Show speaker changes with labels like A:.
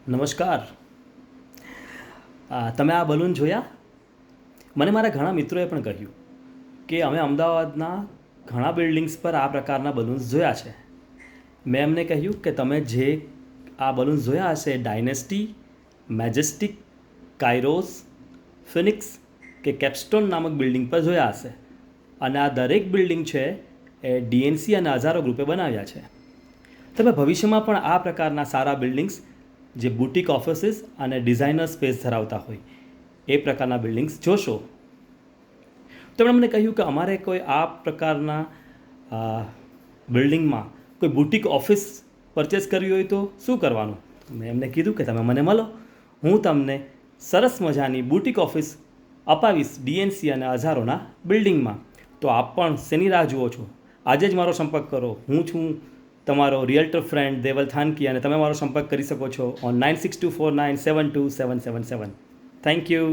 A: નમસ્કાર. તમે આ બલૂન જોયા? મને મારા ઘણા મિત્રોએ પણ કહ્યું કે અમે અમદાવાદના ઘણા બિલ્ડિંગ્સ પર આ પ્રકારના બલૂન્સ જોયા છે. મેં એમને કહ્યું કે તમે જે આ બલૂન્સ જોયા હશે ડાયનેસ્ટી, મેજેસ્ટિક, કાઇરોસ, ફિનિક્સ કે કેપસ્ટોન નામક બિલ્ડિંગ પર જોયા હશે. અને આ દરેક બિલ્ડિંગ છે એ ડીએનસી અને હઝારો ગ્રુપે બનાવ્યા છે. તમે ભવિષ્યમાં પણ આ પ્રકારના સારા બિલ્ડિંગ્સ જે બુટિક ઓફિસીસ અને ડિઝાઇનર સ્પેસ ધરાવતા હોય એ પ્રકારના બિલ્ડિંગ્સ જોશો. તેમણે મને કહ્યું કે અમારે કોઈ આ પ્રકારના બિલ્ડિંગમાં કોઈ બુટિક ઓફિસ પરચેસ કરવી હોય તો શું કરવાનું. મેં એમને કીધું કે તમે મને મળો, હું તમને સરસ મજાની બુટિક ઓફિસ અપાવીશ ડીએનસી અને હઝારોના બિલ્ડિંગમાં. તો આપ પણ શેની રાહ જુઓ છો? આજે જ મારો સંપર્ક કરો. હું છું તમારો રિયલ્ટર ફ્રેન્ડ દેવલ થાનકી અને તમે મારો સંપર્ક કરી શકો છો ઓન 9624972777. Thank you.